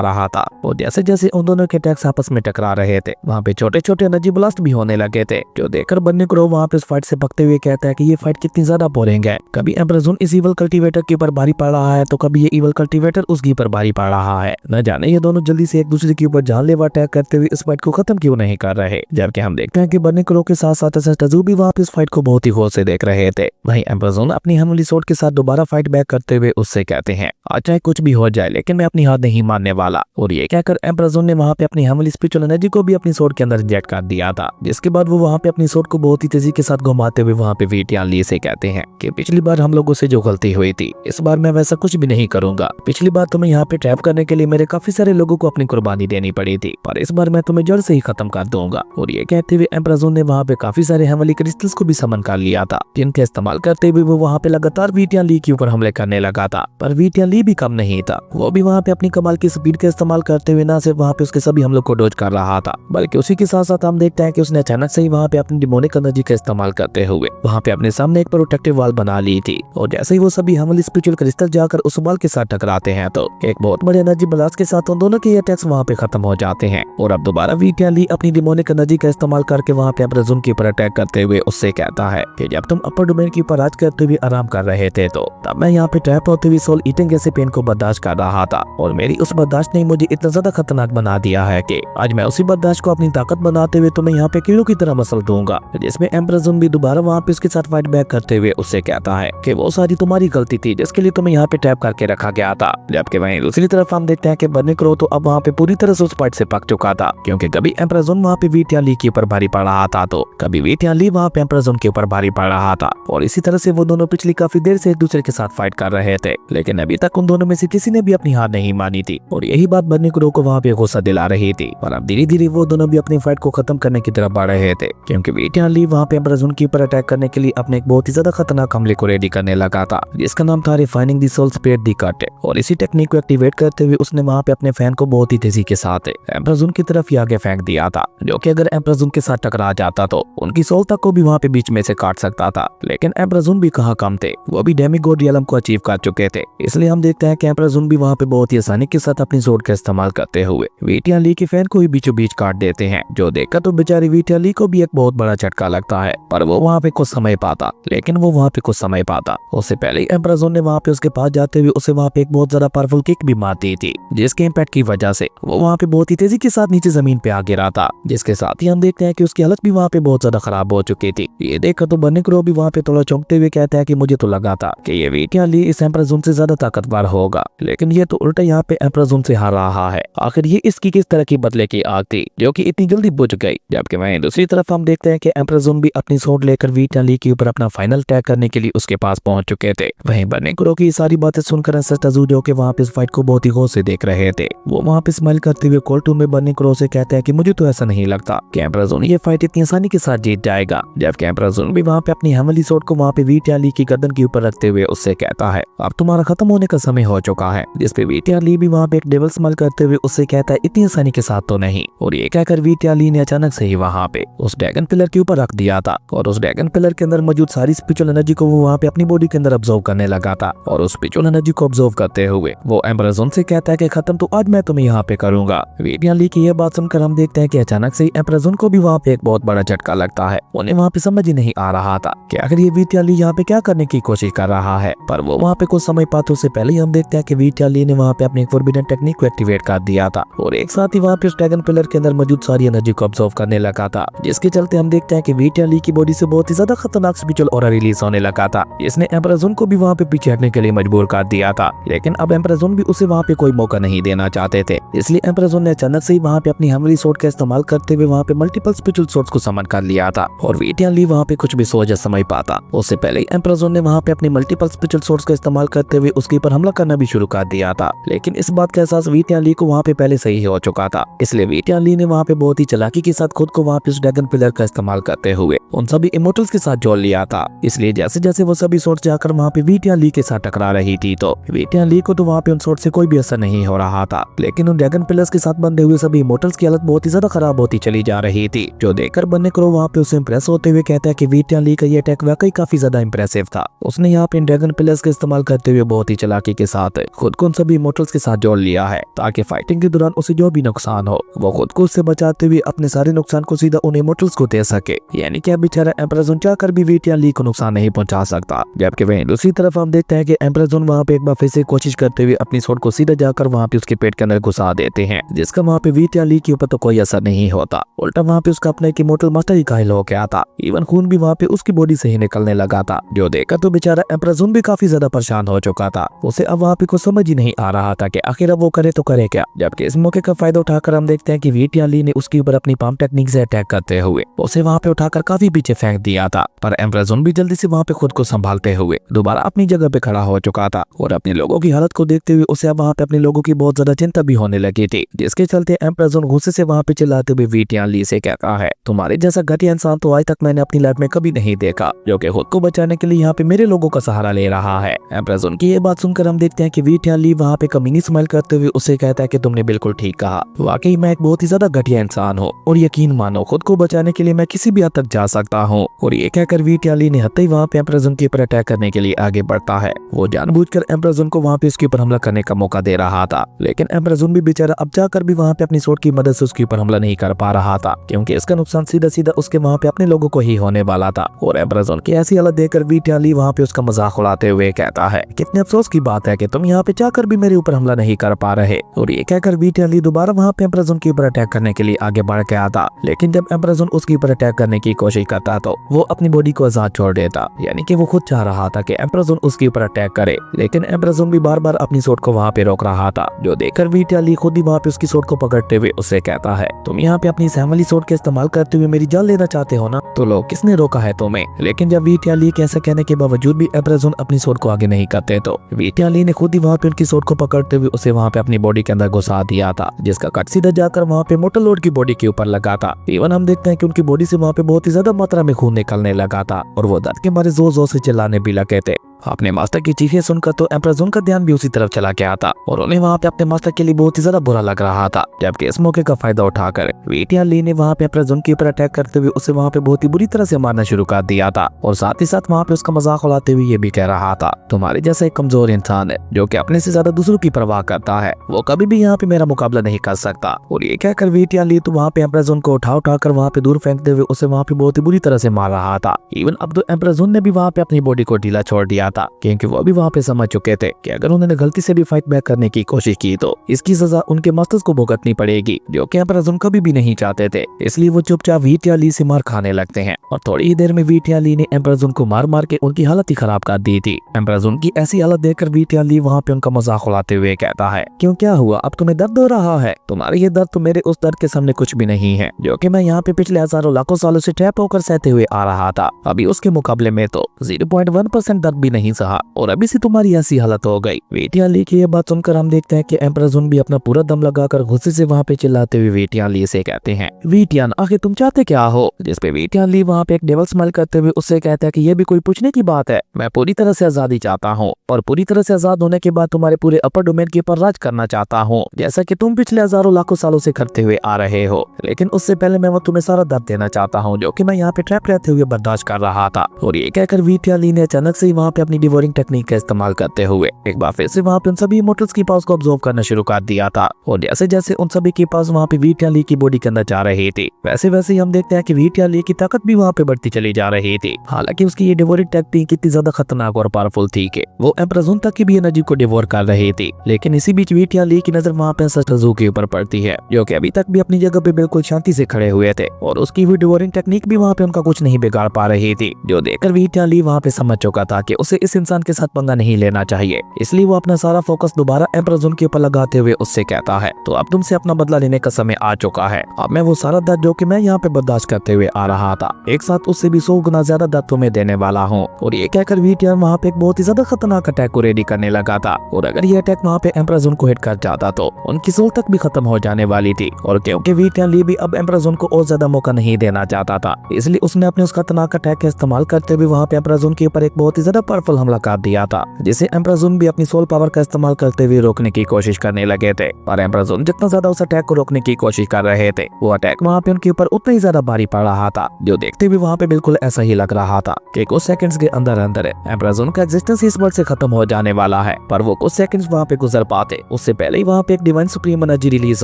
रहा था। और जैसे जैसे उन दोनों के अटैक्स आपस में टकरा रहे थे, वहाँ पे छोटे छोटे एनर्जी ब्लास्ट भी होने लगे थे, जो देखकर बन्नी क्रो वहाँ पे इस फाइट से भगते हुए कहता है कि ये फाइट कितनी ज्यादा बोरिंग है। कभी एम्परर ज़ून इस इवल कल्टीवेटर के ऊपर भारी पड़ रहा है, तो कभी ये इवल कल्टीवेटर उसके ऊपर भारी पड़ रहा है। न जाने ये दोनों जल्दी से एक दूसरे के ऊपर जानलेवा अटैक करते हुए इस फाइट को खत्म क्यों नहीं कर रहे। जबकि हम देखते हैं कि बन्नी क्रो के साथ साथ टजू भी वहाँ पे इस फाइट को बहुत ही गौर से देख रहे थे। वहीं एम्परर ज़ून अपनी हेमली सोर्ड के साथ दोबारा फाइट बैक करते हुए उससे कहते हैं, आज चाहे कुछ भी हो जाए लेकिन मैं अपनी हार नहीं मानने वाला। और ये कहकर एम्परर ज़ून ने वहाँ पे अपनी हेमली स्पिरिचुअल एनर्जी को भी अपनी सोर्ड के अंदर इंजेक्ट कर दिया था, जिसके बाद वो वहाँ पे अपनी सोर्ड को बहुत ही तेजी के साथ घुमाते हुए वहाँ पे वी टियान ली से कहते हैं कि पिछली बार हम लोगों से जो गलती हुई थी, इस बार मैं वैसा कुछ भी नहीं करूंगा। पिछली बार तुम्हें यहाँ पे ट्रैप करने के लिए मेरे काफी सारे लोगों को अपनी कुर्बानी देनी पड़ी थी, पर इस बार मैं तुम्हें जड़ से ही खत्म कर दूंगा। और ये कहते हुए एम्परर ज़ून ने वहाँ पे काफी सारे हेमली क्रिस्टल्स को भी समन कर लिया था, जिनके इस्तेमाल करते हुए वो वहाँ पे लगातार वी टियान ली के ऊपर हमले करने लगा था। पर वी टियान ली भी कम नहीं था, वो भी वहाँ पे अपनी कमाल की स्पीड का इस्तेमाल करते हुए न सिर्फ वहाँ पे उसके सभी हमलों को डोज कर रहा था, बल्कि उसी के साथ साथ हम देखते हैं कि उसने अचानक से ही वहाँ पे अपनी डिमोनिक एनर्जी का इस्तेमाल करते हुए वहाँ पे अपने सामने एक प्रोटेक्टिव वॉल बना ली थी। और जैसे ही वो सभी हेमली स्पिरिचुअल क्रिस्टल जाकर उस वॉल के साथ टकराते हैं, तो एक बहुत बड़े एनर्जी ब्लास्ट के साथ उन दोनों के अटैक्स वहाँ पे खत्म हो जाते हैं। और अब दोबारा वी टियान ली अपनी डिमोनिक एनर्जी का इस्तेमाल करके वहाँ पे एम्परर ज़ून के ऊपर अटैक करते हुए उससे कहता है कि जब तुम अपर डोमेन के ऊपर राज करते हुए आराम कर रहे थे, तो तब मैं यहाँ पे ट्रैप होते हुए सोल ईटिंग जैसे पेन को बर्दाश्त कर रहा था। और मेरी उस बर्दाश्त ने मुझे इतना ज्यादा खतरनाक बना दिया है कि आज मैं उसी बर्दाश्त को अपनी ताकत बनाते हुए तुम्हें यहाँ पे कीड़ों की तरह मसल दूंगा। जिसमें एम्परर ज़ून भी दोबारा वहाँ पे उसके साथ फाइट बैक करते हुए उससे कहता है कि वो सारी तुम्हारी गलती थी जिसके लिए तुम्हें यहाँ पे ट्रैप करके रखा गया था। जबकि वहीं दूसरी तरफ हम देखते हैं कि बन्नी क्रो तो अब वहाँ पे पूरी तरह से उस फाइट से पक चुका था, क्योंकि कभी एम्परर ज़ून वहाँ पे वी टियान ली के ऊपर भारी पड़ रहा था, तो कभी वी टियान ली वहाँ पे एम्परर ज़ून के ऊपर भारी पड़ रहा था। और इसी तरह से वो दोनों पिछली काफी देर से एक दूसरे के साथ फाइट कर रहे थे, लेकिन अभी तक उन दोनों में से किसी ने भी अपनी हार नहीं मानी थी। और यही बात बन्नी क्रो को वहाँ पे गुस्सा दिला रही थी। और अब धीरे धीरे वो दोनों भी अपनी फाइट को खत्म करने की तरफ बढ़ रहे थे, क्योंकि वी टियान ली वहाँ पे एम्परर ज़ून के ऊपर अटैक करने के लिए अपने एक बहुत ही ज्यादा खतरनाक हमले को रेडी करने लगा था, जिसका नाम था refining the soul spirit the cut. और इसी टेक्निक को एक्टिवेट करते हुए उसने वहाँ पे अपने फैन को बहुत ही तेजी के साथ एम्परर ज़ून की तरफ ही आगे फेंक दिया था, जो कि अगर एम्परर ज़ून के साथ टकरा जाता तो उनकी सोल तक को भी वहाँ पे बीच में से काट सकता था। लेकिन एम्परर ज़ून भी कहाँ कम थे, वो भी डेमिगॉड रियलम को अचीव कर चुके थे। इसलिए हम देखते हैं कि एम्परर ज़ून भी वहाँ पे बहुत ही आसानी के साथ अपनी सोर्ड का इस्तेमाल करते हुए वी टियान ली के फैन को ही बीचों बीच काट देते हैं, जो देखकर तो बेचारी वी टियान ली को भी एक बहुत बड़ा झटका लगता है। पर वो वहाँ पे कुछ समय पाता, लेकिन वो वहाँ पे कुछ समय पाता उससे पहले ही एम्परर ज़ून ने वहाँ पे उसके पास जाते हुए उसे वहाँ पे एक बहुत ज्यादा पावरफुल किक भी मार दी थी, जिसके इम्पैक्ट की वजह से वो वहाँ पे बहुत ही तेजी के साथ नीचे जमीन पे आ गिरा था, जिसके साथ ही हम देखते हैं कि उसकी हालत भी वहाँ पे बहुत ज्यादा खराब हो चुकी थी। ये देखकर तो बन्नी क्रो भी वहाँ पे थोड़ा चौंकते हुए कहता है कि मुझे तो लगा था कि ये वी टियान ली इस एम्परर ज़ून से ज्यादा ताकतवर होगा, लेकिन ये तो उल्टा यहाँ पे एम्परर ज़ून से हार रहा है। आखिर ये इसकी किस तरह की बदले की आग थी जो कि इतनी जल्दी बुझ गई। जबकि वहीं दूसरी तरफ हम देखते हैं कि एम्परर ज़ून भी अपनी सोर्ड लेकर वी टियान ली के ऊपर अपना फाइनल अटैक करने के लिए उसके पास पहुंच चुके थे। वहीं बन्नी क्रो की सारी बातें सुनकर टजू जो कि वहाँ पे इस फाइट को बहुत ही गौर से देख रहे थे, वो वहाँ पे स्माइल करते हुए कोल्टू में बन्नी क्रो से कहते हैं कि मुझे तो ऐसा नहीं लगता कि एम्परर ज़ून ये फाइट इतनी आसानी के साथ जीत जाएगा। जबकि एम्परर ज़ून भी वहाँ पे अपनी हेमली सोर्ड को वहाँ पे वी टियान ली की गर्दन के ऊपर रखते हुए उससे कहता है अब तुम्हारा खत्म होने का समय हो चुका है। जिसपे वी टियान ली भी वहाँ पे एक डेविल स्माइल करते हुए उससे कहता है इतनी आसानी के साथ तो नहीं। और ये कहकर वी टियान ली ने अचानक से ही वहाँ पे उस ड्रैगन पिलर के ऊपर रख दिया था, और उस ड्रैगन पिलर के अंदर मौजूद सारी स्पिरिचुअल एनर्जी को वो वहाँ पे अपनी बॉडी के अंदर ऑब्जर्व करने लगा था। और उस स्पिरिचुअल एनर्जी को ऑब्जर्व करते हुए वो एम्परर ज़ून से कहता है कि खत्म तो आज मैं तुम्हें यहाँ पे करूंगा। वी टियान ली की यह बात सुनकर हम देखते हैं कि अचानक से ही एम्परर ज़ून को भी वहाँ पे एक बहुत बड़ा झटका लगता है। उन्हें वहाँ पे समझ ही नहीं आ रहा था कि आखिर ये वी टियान ली यहाँ पे क्या करने की कोशिश कर रहा है। पर वो वहाँ पे कुछ समय पाते उससे पहले ही हम देखते हैं कि वी टियान ली ने वहाँ पे अपनी फॉरबिडन टेक्निक को एक्टिवेट कर दिया था, और एक साथ ही वहाँ पे उस ड्रैगन पिलर के अंदर मौजूद सारी एनर्जी को ऑब्जर्व करने लगा था, जिसके चलते हम देखते हैं कि वी टियान ली की बॉडी से बहुत ही ज्यादा खतरनाक स्पिरिचुअल ऑरा रिलीज होने लगा था, जिसने एम्परर ज़ून को भी वहाँ पे पीछे हटने के लिए मजबूर कर दिया था। लेकिन अब एम्परर ज़ून भी उसे वहाँ पे कोई मौका नहीं देना चाहते थे, इसलिए एम्परर ज़ून ने अचानक से ही वहाँ पे अपनी हेमली सोर्ड का इस्तेमाल करते हुए वहाँ पे मल्टीपल स्पिरिचुअल सोर्ड्स को समन कर लिया था। और वी टियान ली वहाँ पे कुछ भी सोच समझ पाता उससे पहले ही एम्परर ज़ून ने वहाँ पे अपनी मल्टीपल स्पिरिचुअल सोर्ड्स का इस्तेमाल करते हुए उसके ऊपर हमला करना भी शुरू कर दिया था। लेकिन इस बात का एहसास वी टियान ली को वहाँ पे पहले से ही हो चुका था, इसलिए वी टियान ली ने वहाँ पे बहुत ही चालाकी के साथ खुद को वहाँ पे उस ड्रैगन पिलर का इस्तेमाल करते हुए उन सभी इमोर्टल्स के साथ जोड़ लिया था। इसलिए जैसे जैसे वो सभी सोर्ड जाकर वहाँ पे वी टियान ली के साथ टकरा रही थी, तो वी टियान ली को तो वहाँ पे उन सोर्ड से कोई भी असर नहीं हो रहा था। लेकिन उन ड्रैगन पिलर्स के साथ बंधे हुए सभी इमोर्टल्स की हालत बहुत ही ज्यादा खराब होती चली जा रही थी, जो देखकर बन्नी क्रो वहाँ पे उसे इंप्रेस होते हुए कहता है कि वी टियान ली का ये अटैक वाकई काफी ज्यादा इंप्रेसिव था। उसने यहाँ पे ड्रैगन पिलर्स का इस्तेमाल करते हुए बहुत ही चालाकी के साथ साथ खुद को उन सभी इमोर्टल्स के साथ जोड़ लिया है ताकि फाइटिंग के दौरान उसे जो भी नुकसान हो वो खुद को उससे बचाते हुए अपने सारे नुकसान को सीधा उन इमोर्टल्स को दे सके। यानी कि अब बेचारा एम्परर ज़ोन चाहकर भी वी टियान ली को नुकसान नहीं पहुंचा सकता। जबकि वहीं दूसरी तरफ हम देखते हैं कि एम्परर ज़ोन वहाँ पे एक बार फिर से कोशिश करते हुए अपनी स्वॉर्ड को सीधा जाकर वहाँ पे उसके पेट के अंदर घुसा देते हैं, जिसका वहाँ पे वी टियान ली के ऊपर तो कोई असर नहीं होता। उल्टा वहाँ पे उसका अपना एक इमोर्टल मास्टर ही घायल हो गया था। इवन खून भी वहाँ पे उसकी बॉडी से ही निकलने लगा था, जो देखकर तो बेचारा एम्परर ज़ोन भी काफी ज्यादा परेशान हो चुका था। उसे अब वहाँ पे कुछ समझ ही नहीं आ रहा था कि आखिर अब वो करे तो करे क्या। जबकि इस मौके का फायदा उठाकर हम देखते हैं कि वी टियान ली ने उसके ऊपर अपनी पाम टेक्निक से अटैक करते हुए उसे वहाँ पे उठाकर काफी पीछे फेंक दिया था। पर एम्परर ज़ोन भी जल्दी से वहाँ पे खुद को संभालते हुए दोबारा अपनी जगह पे खड़ा हो चुका था और अपने लोगों की हालत को देखते हुए उसे अब वहाँ पे अपने लोगों की बहुत ज्यादा चिंता भी होने लगी थी, जिसके चलते एम्परर ज़ोन गुस्से से वहाँ पे चिल्लाते हुए वी टियान ली से कहता है, तुम्हारे जैसा घटिया इंसान तो आज तक मैंने अपनी लाइफ में कभी नहीं देखा, जो कि खुद को बचाने के लिए यहाँ पे मेरे लोगों का सहारा ले रहा है। एम्परर ज़ोन की ये बात सुनकर हम देखते हैं कि वी टियान ली वहाँ पे कमीनी स्माइल करते हुए उसे कहता है कि तुमने बिल्कुल ठीक कहा, वाकई मैं एक बहुत ही ज्यादा घटिया इंसान हूँ और यकीन मानो खुद को बचाने के लिए मैं किसी भी हद तक जा सकता हूँ। और ये कहकर वी टियान ली ने हत्ते ही वहाँ पे एम्परर ज़ोन के ऊपर अटैक करने के लिए आगे बढ़ता है। वो जानबूझकर एम्परर ज़ोन को वहाँ पे उसके ऊपर हमला करने का मौका दे रहा था, लेकिन एम्परर ज़ोन भी बेचारा अब जाकर भी वहाँ पे अपनी स्वॉर्ड की मदद से उसके ऊपर हमला नहीं कर पा रहा था, क्योंकि इसका नुकसान सीधा सीधा उसके वहाँ पे अपने लोगों को ही होने वाला था। और एम्परर ज़ोन की ऐसी हालत देखकर वी टियान ली वहाँ पे उसका मजाक उड़ाते हुए कहता है, कितने अफसोस की बात है कि तुम यहाँ पे जाकर भी मेरे ऊपर हमला नहीं कर पा रहे। और ये कहकर वी टियान ली दोबारा वहाँ पे एम्परर ज़ोन के ऊपर अटैक करने के लिए आगे बढ़ गया था, लेकिन जब एम्परर ज़ोन उसके ऊपर अटैक करने की कोशिश करता तो वो अपनी बॉडी को आजाद छोड़ देता। यानी कि वो खुद चाह रहा था कि एम्परर ज़ोन उसके ऊपर अटैक करे, लेकिन एम्परर ज़ोन भी बार बार अपनी स्वॉर्ड को वहाँ पे रोक रहा था, जो देखकर वी टियान ली खुद ही वहाँ पे उसकी स्वॉर्ड को पकड़ते हुए उससे कहता है, तुम यहाँ पे अपनी सैम वाली स्वॉर्ड का इस्तेमाल करते हुए मेरी जान लेना चाहते हो ना, तो लो किसने रोका है तुम्हें। लेकिन जब वी टियान ली के ऐसा कहने के बावजूद भी एम्परर ज़ोन अपनी स्वॉर्ड को आगे नहीं करते तो वी टियान ली ने खुद ही वहाँ पे उनकी स्वॉर्ड को पकड़ते हुए उसे वहाँ पे अपनी बॉडी के अंदर घुसा दिया था, जिसका कट सीधा जाकर वहाँ पे मोर्टल लॉर्ड की बॉडी के ऊपर लगा था। इवन हम देखते हैं कि उनकी बॉडी से वहाँ पे बहुत ही ज्यादा मात्रा में खून निकलने लगा था और वो दर्द के मारे जोर जोर से चिल्लाने भी लगे थे। अपने मास्टर की चीखें सुनकर तो एम्परर ज़ोन का ध्यान भी उसी तरफ चला गया था और उन्हें वहाँ पे अपने मास्टर के लिए बहुत ही ज्यादा बुरा लग रहा था। जबकि इस मौके का फायदा उठाकर वी टियान ली ने वहाँ पे एम्परर ज़ोन के ऊपर अटैक करते हुए उसे वहाँ पे बहुत ही बुरी तरह से मारना शुरू कर दिया था और साथ ही साथ वहाँ पे उसका मजाक उड़ाते हुए ये भी कह रहा था, तुम्हारे जैसा एक कमजोर इंसान है जो कि अपने से ज्यादा दूसरों की परवाह करता है, वो कभी भी यहाँ पे मेरा मुकाबला नहीं कर सकता। और ये कहकर वी टियान ली तो वहाँ पे एम्परर ज़ोन को उठाकर वहाँ पे दूर फेंकते हुए उसे वहाँ पे बहुत ही बुरी तरह से मार रहा था। इवन अब तो एम्परर ज़ोन ने भी वहाँ पे अपनी बॉडी को ढीला छोड़ दिया था, क्योंकि वो भी वहाँ पे समझ चुके थे कि अगर उन्होंने गलती से भी फाइट बैक करने की कोशिश की तो इसकी सजा उनके मास्टर्स को भुगतनी पड़ेगी, जो कि एम्परर ज़ोन कभी भी नहीं चाहते थे। इसलिए वो चुपचाप वी टियान ली से मार खाने लगते हैं और थोड़ी ही देर में वी टियान ली ने एम्परर ज़ोन को मार मार के उनकी हालत ही खराब कर दी थी। एम्परर ज़ोन की ऐसी हालत देखकर वी टियान ली वहाँ पे उनका मजाक उड़ाते हुए कहता है, क्यों क्या हुआ, अब तुम्हें दर्द हो रहा है, तुम्हारे ये दर्द तो मेरे उस दर्द के सामने कुछ भी नहीं है जो कि मैं यहाँ पे पिछले हजारों लाखों सालों से ट्रैप होकर सहते हुए आ रहा था। अभी उसके मुकाबले में तो 0.1% दर्द भी नहीं सहा और अभी से तुम्हारी ऐसी हालत हो गई। वी टियान ली की ये बात सुनकर हम देखते हैं कि एम्परर ज़ोन भी अपना पूरा दम लगाकर गुस्से से वहाँ पे चिल्लाते हुए वी टियान ली से कहते हैं, वी टियान आखिर तुम चाहते क्या हो। जिसपे वी टियान ली वहाँ पे एक डेविल स्माइल करते हुए उससे कहता है कि ये भी कोई पूछने की बात है, मैं पूरी तरह से आजादी चाहता हूँ और पूरी तरह से आजाद होने के बाद तुम्हारे पूरे अपर डोमेन के ऊपर राज करना चाहता हूँ, जैसा कि तुम पिछले हजारों लाखों सालों से करते हुए आ रहे हो। लेकिन उससे पहले मैं वो तुम्हें सारा दर्द देना चाहता हूँ जो कि मैं यहाँ पे ट्रैप रहते हुए बर्दाश्त कर रहा था। और ये कहकर वी टियान ली ने अचानक से वहाँ पे अपनी डिवोरिंग टेक्निक का इस्तेमाल करते हुए एक बार फिर से वहाँ पे उन सभी इमोर्टल्स की पावर्स को ऑब्जर्व करना शुरू कर दिया था। और जैसे जैसे उन सभी की पावर्स वहाँ पे वी टियान ली की बॉडी के अंदर जा रही थी, वैसे वैसे ही हम देखते हैं कि वी टियान ली की ताकत भी वहाँ पे बढ़ती चली जा रही थी। हालांकि उसकी ये डिवोरिंग टेक्निक इतनी ज्यादा खतरनाक और पावरफुल थी कि वो एम्परर ज़ोन तक की भी एनर्जी को डिवोर कर रही थी। लेकिन इसी बीच वी टियान ली की नजर वहाँ पे सस्टजू के ऊपर पड़ती है, जो कि अभी तक भी अपनी जगह पे बिल्कुल शांति से खड़े हुए थे और उसकी भी डिवोरिंग टेक्निक भी वहाँ पे उनका कुछ नहीं बिगाड़ पा रही थी, जो देखकर वी टियान ली वहाँ पे समझ चुका था कि उसे इस इंसान के साथ पंगा नहीं लेना चाहिए। इसलिए वो अपना सारा फोकस दोबारा एम्परर ज़ोन के ऊपर लगाते हुए उससे कहता है, तो अब तुमसे अपना बदला लेने का समय आ चुका है। अब मैं वो सारा दर्द जो कि मैं यहाँ पे बर्दाश्त करते हुए आ रहा था, एक साथ उससे भी 100 गुना ज्यादा दर्द तुम्हें देने वाला हूँ। और ये कहकर वी टियान वहाँ पे एक बहुत ही ज्यादा खतरनाक अटैक को रेडी करने लगा था। और अगर ये अटैक वहाँ पे एम्परर ज़ोन को हिट कर जाता तो उनकी सोल तक भी खत्म हो जाने वाली थी। और क्योंकि वी टियान ली भी अब एम्परर ज़ोन को और ज्यादा मौका नहीं देना चाहता था, इसलिए उसने अपने उस खतरनाक अटैक का इस्तेमाल करते हुए वहाँ पे एम्परर ज़ोन के ऊपर एक बहुत ही ज्यादा पावरफुल पावरफुल हमला कर दिया था, जिसे एम्परर ज़ून भी अपनी सोल पावर का इस्तेमाल करते हुए रोकने की कोशिश करने लगे थे। पर एम्परर ज़ून जितना ज्यादा उस अटैक को रोकने की कोशिश कर रहे थे, वो अटैक वहाँ पे उनके ऊपर उतना ही ज्यादा भारी पड़ रहा था, जो देखते हुए वहाँ पे बिल्कुल ऐसा ही लग रहा था कि कुछ सेकंड्स के अंदर अंदर एम्परर ज़ून का एग्जिस्टेंस इस वर्ल्ड से खत्म हो जाने वाला है। पर वो कुछ सेकंड्स वहाँ पे गुजर पाते उससे पहले ही वहाँ पे एक डिवाइन सुप्रीम एनर्जी रिलीज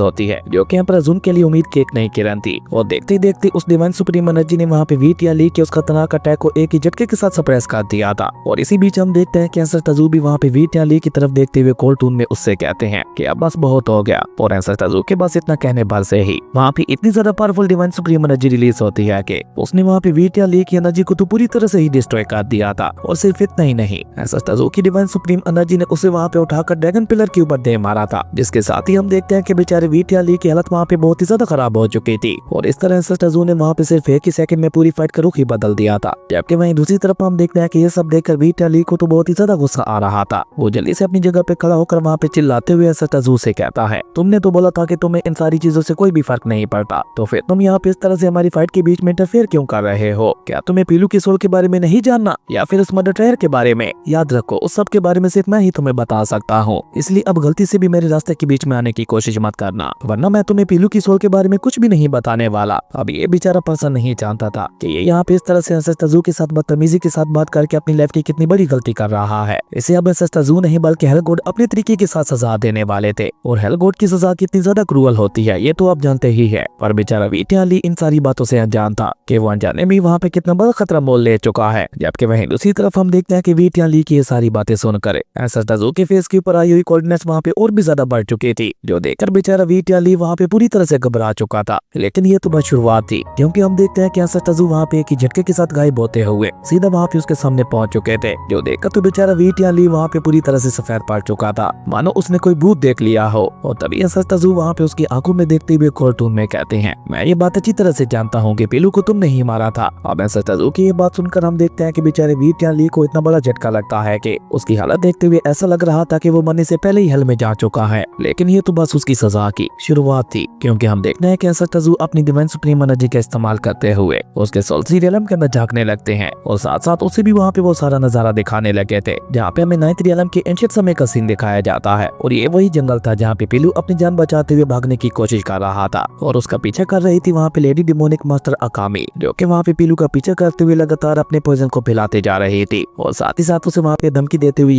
होती है, जो कि एम्परर ज़ून के लिए उम्मीद की एक नई किरण थी। और देखते ही देखते उस डिवाइन सुप्रीम एनर्जी ने वहाँ पे वीटिया ली के उस खतरनाक अटैक को एक ही झटके के साथ सप्रेस कर दिया था। और इसी बीच हम देखते हैं कि एंसेस्टर तजू भी वहाँ पे वीटिया ली की तरफ देखते हुए कोल्ड टून में उससे कहते हैं कि अब बस बहुत हो गया। और एंसेस्टर तजू के बस इतना कहने भर से ही वहाँ पे इतनी ज्यादा powerful divine supreme energy release होती है कि उसने वहाँ पे वीटिया ली की एनर्जी को तो पूरी तरह से ही डिस्ट्रॉय कर दिया था। और सिर्फ इतना ही नहीं, एंसेस्टर तजू की डिवाइन सुप्रीम एनर्जी ने उसे वहाँ पे उठाकर ड्रैगन पिलर के ऊपर दे मारा था, जिसके साथ ही हम देखते हैं कि बेचारे वीटिया ली की हालत वहाँ पे बहुत ही ज्यादा खराब हो चुकी थी। और इस तरह एंसेस्टर तजू ने वहाँ पे सिर्फ एक ही सेकंड में पूरी फाइट का रुख ही बदल दिया था। जबकि वहीं दूसरी तरफ हम देखते हैं कि ये सब देखकर वीटिया ली को तो बहुत ही ज्यादा गुस्सा आ रहा था। वो जल्दी से अपनी जगह पे खड़ा होकर वहाँ पे चिल्लाते हुए एंसेस्टर तजू से कहता है, तुमने तो बोला था कि तुम्हें इन सारी चीजों से कोई भी फर्क नहीं पड़ता, तो फिर तुम यहाँ पे इस तरह से हमारी फाइट के बीच में इंटरफेयर क्यों कर रहे हो? क्या तुम्हें पीलू की सोल के बारे में नहीं जानना, या फिर उस मर्डर ट्रायल के बारे में? याद रखो, उस सब के बारे में सिर्फ मैं ही तुम्हें बता सकता हूँ, इसलिए अब गलती से भी मेरे रास्ते के बीच में आने की कोशिश मत करना, वरना मैं तुम्हें पीलू की सोल के बारे में कुछ भी नहीं बताने वाला। अब ये बेचारा पर्सन नहीं जानता था कि ये यहाँ पे इस तरह से एंसेस्टर तजू के साथ बदतमीजी के साथ बात करके अपनी लाइफ की कितनी बड़ी गलती कर रहा है। इसे अब एंसेस्टर तजू नहीं बल्कि हेल गॉड अपने तरीके के साथ सजा देने वाले थे। और हेल गॉड की सजा कितनी ज्यादा क्रूअल होती है ये तो आप जानते ही है। पर बेचारा वीटिया ली इन सारी बातों से अनजान था कि वो अनजाने में वहाँ पे कितना बड़ा खतरा मोल ले चुका है। जबकि वहीं दूसरी तरफ हम देखते हैं कि वीटिया ली की ये सारी बातें सुनकर एंसेस्टर तजू के फेस के ऊपर आई हुई कोल्डनेस वहाँ पे और भी ज्यादा बढ़ चुकी थी, जो देखकर बेचारा वीटिया ली वहाँ पे पूरी तरह से घबरा चुका था। लेकिन ये तो बस शुरुआत थी, क्योंकि हम देखते हैं कि एंसेस्टर तजू वहाँ पे एक ही झटके के साथ गायब होते हुए सीधा वहाँ पे उसके सामने पहुंच चुके थे, जो देखकर तो बेचारा वीटिया ली वहाँ पे पूरी तरह से सफेद पड़ चुका था, मानो उसने कोई भूत देख लिया हो। और तभी एंसेस्टर तजू वहाँ पे उसकी आंखों में देखते हुए कार्टून में कहते हैं, मैं ये बात अच्छी तरह से जानता हूँ कि पीलू को तुमने ही मारा था। अब एंसेस्टर तजू की ये बात सुनकर हम देखते हैं कि बेचारे वीटिया ली को इतना बड़ा झटका लगता है कि उसकी हालत देखते हुए ऐसा लग रहा था कि वो मरने से पहले ही हेल में जा चुका है। लेकिन ये तो बस उसकी सजा की शुरुआत थी, क्योंकि हम देखते हैं कि एंसेस्टर तजू अपनी डिवाइन सुप्रीम एनर्जी का इस्तेमाल करते हुए उसके सोल्सी रियलम के अंदर झांकने लगते हैं, और साथ साथ उसे भी वहाँ पे वो सारा नजारा दिखाने लगे थे जहाँ पे हमें नाइन्थ रियलम के एंशिएंट समय का सीन दिखाया जाता है। और ये वही जंगल था जहाँ पे पीलू अपनी जान बचाते हुए भागने की कोशिश कर रहा था, और उसका पीछा कर रही थी वहाँ पे लेडी डिमोनिक मास्टर अकामी, जो कि वहाँ पे पीलू का पीछा करते हुए लगातार अपने पॉइजन को फैलाते जा रही थी। और साथ ही साथ उसे वहाँ पे धमकी देते हुए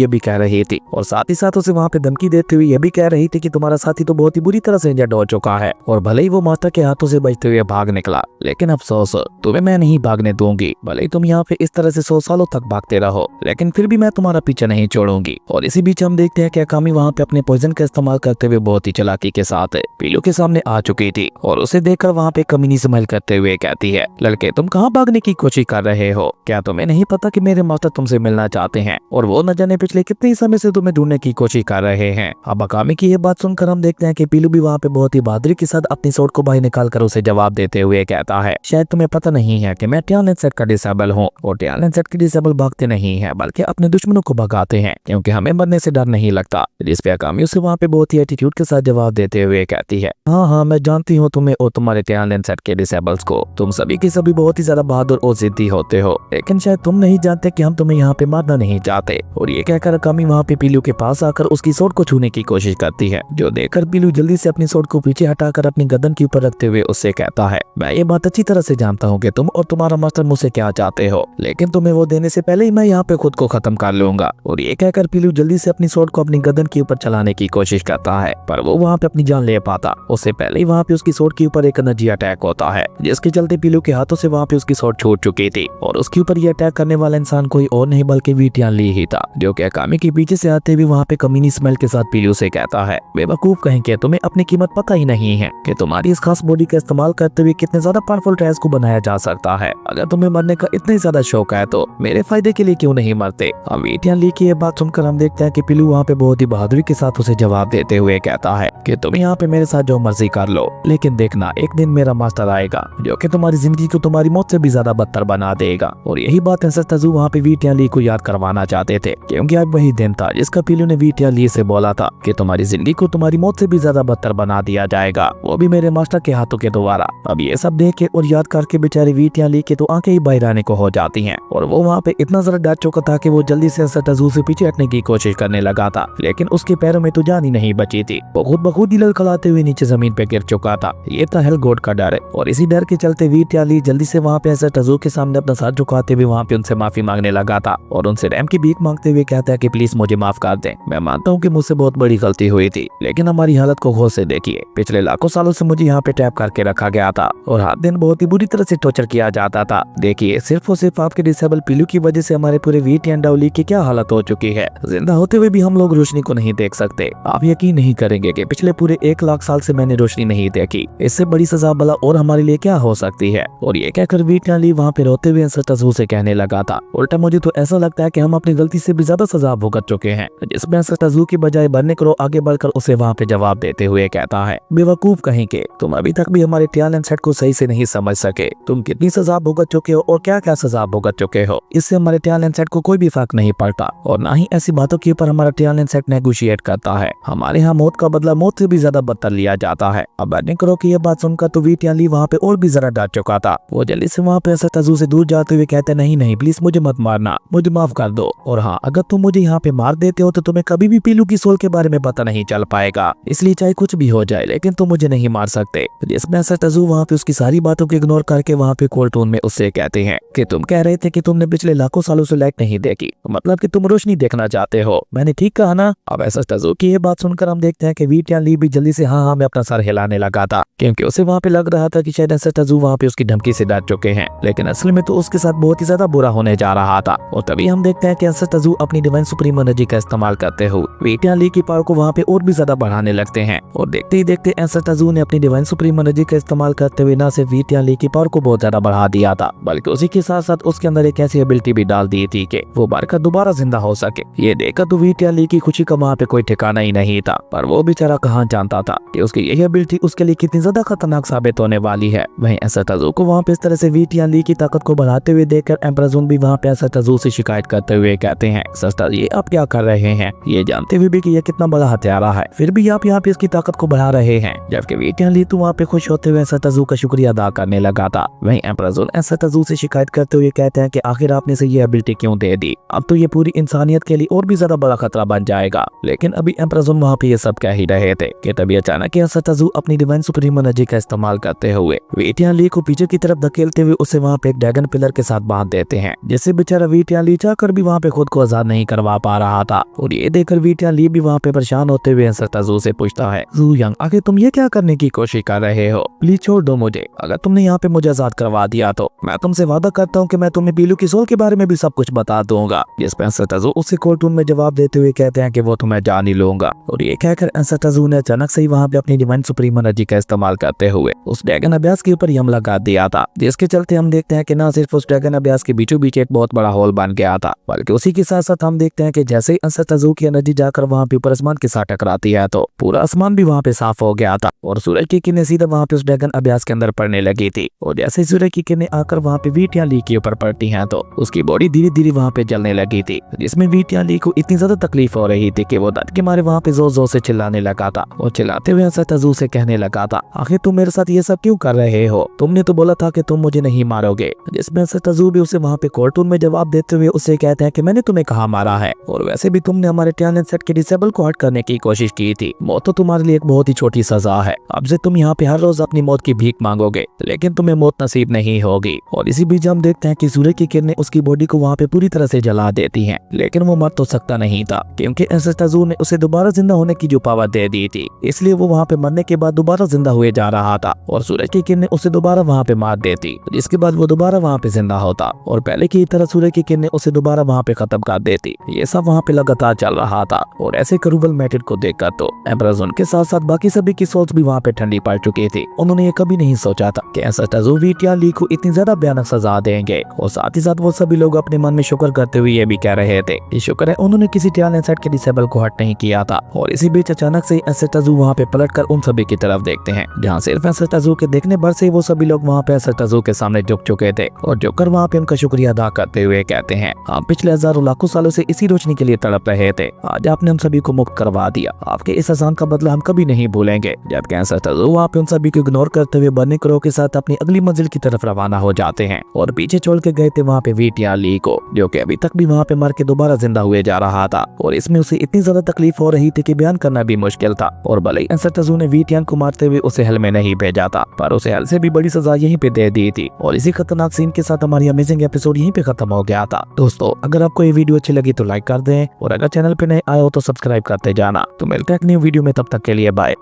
ये भी कह रही थी कि तुम्हारा साथी तो बहुत ही बुरी तरह से इंजर्ड हो चुका है। और भले ही वो मास्टर के हाथों से बचते हुए भाग निकला, लेकिन अफसोस, तुम्हें मैं नहीं भागने दूंगी, भले ही तुम यहाँ पे इस तरह से 100 सालों तक भागते रहो, लेकिन फिर भी मैं तुम्हारा पीछा नहीं छोड़ूंगी। और इसी बीच हम देखते हैं कि अकामी वहाँ पे अपने पॉइजन का इस्तेमाल करते हुए बहुत ही चालाकी के साथ पीलू के सामने आ चुकी थी, और उसे देखकर वहाँ पे कमीनी स्माइल करते हुए कहती है, लड़के तुम कहाँ भागने की कोशिश कर रहे हो? क्या तुम्हें नहीं पता कि मेरे मास्टर तुमसे मिलना चाहते हैं, और वो न जाने पिछले कितने समय से तुम्हें ढूंढने की कोशिश कर रहे हैं। अब अकामी की ये बात सुनकर हम देखते हैं कि पीलू भी वहाँ पे बहुत ही बहादुरी के साथ अपनी सोट को बाहर निकाल कर उसे जवाब देते हुए कहता है, शायद तुम्हें पता नहीं है कि मैं टैलेंट सेट का डिसेबल हूँ, और टैलेंट सेट के डिसेबल भागते नहीं है बल्कि अपने दुश्मनों को भगाते हैं, क्योंकि हमें मरने से डर नहीं लगता। जिस पे अकामी उसे वहाँ पे बहुत ही एटीट्यूड के साथ जवाब देते हुए कहती है, हाँ मैं जानती हूँ तुम्हें और तुम्हारे टैलेंट सेट के डिसेबल्स को, तुम सभी के सभी बहुत ही ज्यादा बहादुर और जिद्दी होते हो, लेकिन शायद तुम नहीं जानते कि हम तुम्हें यहाँ पे मारना नहीं चाहते। और ये कहकर अकामी वहाँ पे पीलू के पास आकर उसकी सोट को छूने की कोशिश करती है, जो देखकर पीलू जल्दी से अपनी सोट को पीछे हटाकर अपनी गर्दन के ऊपर रखते हुए उससे कहता है, मैं ये बात अच्छी तरह से जानता हूँ कि तुम और तुम्हारा मास्टर मुझसे क्या चाहते हो, लेकिन तुम्हें वो देने से पहले ही मैं यहाँ पे खुद को खत्म कर लूंगा। और ये कहकर पीलू जल्दी से अपनी सोट को अपनी गर्दन के ऊपर चलाने की कोशिश करता है, पर वो वहाँ पे अपनी जान ले पाता उससे पहले ही वहाँ पे उसकी सोट के ऊपर एक एनर्जी अटैक होता है, जिसके चलते पीलू के हाथों से वहाँ पे उसकी सोट छूट चुकी थी। और उसके ऊपर ये अटैक करने वाला इंसान कोई और नहीं बल्कि वीटिया ली ही था, जो कि अकामी के पीछे से आते हुए वहाँ पे कमीनी स्मेल के साथ पीलू से कहता है, बेवकूफ कहीं के तुम्हें अपनी कीमत पता ही नहीं है कि तुम्हारी इस खास बॉडी का इस्तेमाल करते हुए कितने ज्यादा पावरफुल ट्रायल्स को बनाया जा सकता है। अगर तुम्हें मरने का इतना ही ज्यादा शौक है तो मेरे फायदे के लिए क्यों नहीं मरते? अब वीटिया ली की ये बात सुनकर हम देखते हैं कि पीलू वहाँ पे बहुत ही बहादुरी के साथ उसे जवाब देते हुए कहता है कि तुम यहाँ पे मेरे साथ जो मर्जी कर लो, लेकिन देखना एक दिन मेरा मास्टर आएगा जो कि तुम्हारी जिंदगी को तुम्हारी मौत से भी ज्यादा बदतर बना देगा। और यही बात एंसेस्टर तजू वहाँ पे वीटिया ली को याद करवाना चाहते थे, क्योंकि आज वही दिन था जिसका पीलू ने वीटिया ली से बोला था कि तुम्हारी जिंदगी को तुम्हारी मौत से भी ज्यादा बदतर बना दिया जाएगा, वो भी मेरे मास्टर के हाथों के द्वारा। अब ये सब देख के और याद करके बेचारी वीटिया ली के तो आंखें ही बाहर आने को हो जाती हैं, और वो वहाँ पे इतना ज्यादा डर चुका को ताकि वो जल्दी से एंसेटाजू से पीछे हटने की कोशिश करने लगा था, लेकिन उसके पैरों में तो जान ही नहीं बची थी। वो खुद ब खुद ही लड़खड़ाते हुए नीचे जमीन पे गिर चुका था। ये था हेलगोट का डर, और इसी डर के चलते वी टियाली जल्दी से वहाँ पे एंसेटाजू के सामने अपना सर झुकाते हुए वहाँ पे उनसे माफी मांगने लगा था, और उनसे रैम की भीख मांगते हुए कहता है कि प्लीज मुझे माफ कर दें। मैं मानता हूँ कि मुझसे बहुत बड़ी गलती हुई थी, लेकिन हमारी हालत को गौर से देखिए। पिछले लाखों सालों से मुझे यहाँ पे ट्रैप करके रखा गया था और हर दिन बहुत ही बुरी तरह से टॉर्चर किया जाता था। देखिए, सिर्फ और सिर्फ आपके डिसेबल पिल्लू की वजह से हमारे पूरे वीट एंड डाउली की क्या हालत हो चुकी है। जिंदा होते हुए भी हम लोग रोशनी को नहीं देख सकते। आप यकीन नहीं करेंगे कि पिछले पूरे 1 लाख साल से मैंने रोशनी नहीं देखी। इससे बड़ी सजा भला और हमारे लिए क्या हो सकती है। और ये कहकर वीट एंड वहाँ पे रोते हुए एंसेटाजू से कहने लगा था, उल्टा मुझे तो ऐसा लगता है कि हम अपनी गलती से भी ज्यादा सजा भुगत चुके हैं। जिसमें एंसेटाजू की बजाय बनने करो आगे बढ़कर उसे वहाँ पे जवाब देते हुए कहता है, बेवकूफ कहीं के, तुम अभी तक भी हमारे टैलेंट सेट को सही से नहीं समझ सके। तुम कितनी सजा भुगत चुके हो और क्या क्या सजा भुगत चुके हो, इससे हमारे टैलेंट सेट को कोई भी फर्क नहीं पड़ता, और ना ही ऐसी बातों के ऊपर हमारा टैलेंट सेट नेगोशिएट करता है। हमारे यहाँ मौत का बदला मौत से भी ज्यादा बदतर लिया जाता है। अब बनने करो की यह बात सुनकर तो वी टियाली वहाँ पे और भी जरा डर चुका था। वो जल्दी से वहाँ पे एंसेटाजू से दूर जाते हुए कहते, नहीं नहीं प्लीज मुझे मत मारना, मुझे माफ कर दो, और हाँ अगर तुम मुझे यहाँ पे मार देते हो तो तुम्हें कभी भी पीलू की सोल के बारे में पता नहीं चल पाएगा, इसलिए चाहे कुछ भी हो जाए लेकिन तुम मुझे नहीं मार सकते। जिसमें एंसेटाजू वहाँ पे उसकी सारी बातों को इग्नोर करके वहाँ पे कोल्ड टोन में उससे कहते हैं कि तुम कह रहे थे कि तुमने पिछले लाखों सालों से लाइट नहीं देखी, मतलब कि तुम रोशनी देखना चाहते हो, मैंने ठीक कहा ना। अब एंसेटाजू की ये बात सुनकर हम देखते हैं कि वी टियाली भी जल्दी से हाँ हाँ में अपना सर हिलाने लगा था, क्योंकि उसे वहाँ पे लग रहा था कि शायद एंसेटाजू वहाँ पे उसकी धमकी से डर चुके हैं, लेकिन असल में तो उसके साथ बहुत ही ज्यादा बुरा होने जा रहा था। और तभी हम देखते हैं कि एंसेटाजू अपनी डिवाइन सुप्रीम एनर्जी का इस्तेमाल करते हुए वी टियाली की पावर को वहाँ पे और भी ज्यादा बढ़ाने लगते हैं, और देखते ही देखते एंसेटाजू ने अपनी डिवाइन सुप्रीम एनर्जी का इस्तेमाल करते हुए न सिर्फ वी टियाली की पावर को बहुत ज्यादा बढ़ा दिया था, बल्कि उसी के साथ साथ उसके अंदर एक ऐसी एबिलिटी भी डाल दी थी कि वो मरकर दोबारा जिंदा हो सके। ये देखकर तो वी टियाली की खुशी का वहाँ पे कोई ठिकाना ही नहीं था, पर वो बेचारा कहाँ जानता था कि उसकी यही एबिलिटी उसके लिए कितनी ज्यादा खतरनाक साबित होने वाली है। वहीं एंसेटाजू को वहाँ पे इस तरह से वी टियाली की ताकत को बढ़ाते हुए देखकर एम्परर ज़ून भी वहाँ पे एंसेटाजू से शिकायत करते हुए कहते हैं, सिस्टर ये आप क्या कर रहे हैं, ये जानते हुए भी कि ये कितना बड़ा हथियारा है, फिर भी आप यहाँ पे इसकी ताकत को बढ़ा रहे हैं। जबकि वी टियाली तो वहाँ पे खुश होते हुए एंसेटाजू का शुक्रिया अदा करने लगा था। वहीं एम्परर ज़ून एंसेटाजू से शिकायत करते हुए कहते हैं कि आखिर आपने से ये एबिलिटी क्यों दे दी, अब तो ये पूरी इंसानियत के लिए और भी ज्यादा बड़ा खतरा बन जाएगा। लेकिन अभी एम्परर ज़ून वहाँ पे ये सब कह ही रहे थे कि तभी अचानक एंसेटाजू अपनी डिवाइन सुप्रीम एनर्जी का इस्तेमाल करते हुए वी टियाली को पीछे की तरफ धकेलते हुए उसे वहाँ पे एक ड्रैगन पिलर के साथ बांध देते हैं, जिससे बेचारा वी टियाली चाहकर भी वहाँ पे खुद को आजाद नहीं करवा पा रहा था। और ये देखकर वी टियाली भी वहाँ पे परेशान होते हुए एंसेटाजू से पूछता है, ज़ू यंग आखिर तुम ये क्या करने की कोशिश कर रहे हो, प्लीज छोड़ दो मुझे, अगर तुमने यहाँ पे मुझे आजाद करवा दिया तो मैं तुमसे वादा करता हूँ कि मैं तुम्हें पीलू की सोल के बारे में भी सब कुछ बता दूंगा। जिस पे एंसेटाजू उसे कार्टून में जवाब देते हुए कहते हैं कि वो तुम्हें जान ही लूंगा। और ये कहकर एंसेटाजू ने अचानक से ही वहाँ पे अपनी डिवाइन सुप्रीम एनर्जी का इस्तेमाल करते हुए उस ड्रैगन अभ्यास के ऊपर हमला कर दिया था, जिसके चलते हम देखते हैं कि न सिर्फ उस ड्रैगन अभ्यास के बीचों बीच एक बहुत बड़ा होल बन गया था, बल्कि उसी के साथ साथ हम देखते हैं कि जैसे ही एंसेटाजू की एनर्जी जाकर वहाँ पे ऊपर आसमान के साथ टकराती है तो पूरा आसमान भी वहाँ पे साफ हो गया था, और सूरज की किरणें सीधा वहाँ पे उस ड्रैगन अभ्यास के अंदर पड़ने लगी थी। और जैसे ही सूरज की किरणें आकर वहाँ पे वी टियाली के ऊपर पड़ती हैं तो उसकी बॉडी धीरे धीरे वहाँ पे जलने लगी थी, जिसमें वी टियाली को इतनी ज्यादा तकलीफ हो रही थी कि वो दर्द के मारे वहाँ पे जोर जोर से चिल्लाने लगा था। और चिल्लाते हुए एंसेटाजू से कहने लगा था, आखिर तुम मेरे साथ ये सब क्यों कर रहे हो, तुमने तो बोला था कि तुम मुझे नहीं मारोगे। जिसमें एंसेटाजू भी उसे वहाँ पे कार्टून में जवाब देते हुए उसे कहते हैं कि मैंने तुम्हें कहा मारा है, और वैसे भी तुमने हमारे टैलेंट सेट के डिसेबल को हट करने की कोशिश की थी, मौत तो तुम्हारे लिए एक बहुत ही छोटी सजा है, अब से तुम यहाँ पे हर रोज अपनी मौत की भीख मांगोगे लेकिन तुम्हें मौत नसीब नहीं होगी। और इसी बीच हम देखते हैं कि सूर्य की किरणें उसकी बॉडी को वहाँ पे पूरी तरह से जला देती हैं, लेकिन वो मर तो सकता नहीं था क्योंकि एंसेटाजू ने उसे दोबारा जिंदा होने की जो पावर दे दी थी, इसलिए वो वहाँ पे मरने के बाद दोबारा जिंदा हुए जा रहा था। और सूरज की किरणें उसे दोबारा वहाँ पे मार देती, जिसके बाद वो दोबारा वहाँ पे जिंदा होता, और पहले की तरह सूर्य की किरणें उसे दोबारा वहाँ पे खत्म कर देती। ये सब वहाँ पे लगातार चल रहा था, और ऐसे क्रूवल मेथड को देखकर तो एम्परर ज़ून के साथ साथ बाकी सभी की सोल्स भी वहाँ पे ठंडी पड़ चुकी थी। उन्होंने ये कभी नहीं सोचा था कि एंसेटाजू वी टियाली को इतनी ज्यादा भयानक सजा देंगे, और साथ ही साथ वो सभी लोग अपने मन में शुक्र करते हुए ये भी कह रहे थे कि शुक्र है उन्होंने किसी टैलेंट सेट के डिसेबल को हट नहीं किया था। और इसी बीच अचानक से एंसेटाजू वहाँ पे पलटकर उन सभी की तरफ देखते हैं, जहाँ सिर्फ एंसेटाजू के देखने भर से वो सभी लोग वहाँ पे एंसेटाजू के सामने झुक चुके थे, और झुककर वहाँ पे उनका शुक्रिया अदा करते हुए कहते हैं, हम पिछले हजारों लाखों सालों से इसी रोशनी के लिए तड़प रहे थे, आज आपने हम सभी को मुक्त करवा दिया, आपके इस एहसान का बदला हम कभी नहीं भूलेंगे। जबकि एंसेटाजू वहाँ पे उन सभी को इग्नोर करते हुए बर्निंग क्रो के साथ अपनी अगली मंजिल की तरफ रवाना हो जाते हैं, और पीछे छोड़ के गए थे वहाँ पे वी टियाली को, जो जो कि अभी तक भी वहाँ पे मर के दोबारा जिंदा हुए जा रहा था और इसमें उसे इतनी ज्यादा तकलीफ हो रही थी कि बयान करना भी मुश्किल था। और भले ही एंसेटाजू ने वीटियान को मारते हुए उसे हेल में नहीं भेजा था, पर उसे हेल से भी बड़ी सजा यहीं पे दे दी थी। और इसी खतरनाक सीन के साथ हमारी अमेजिंग एपिसोड यहीं पे खत्म हो गया था। दोस्तों अगर आपको ये वीडियो अच्छी लगी तो लाइक कर दें और अगर चैनल पे नए आए हो तो सब्सक्राइब करते जाना। तो मिलते हैं एक न्यू वीडियो में, तब तक के लिए बाय।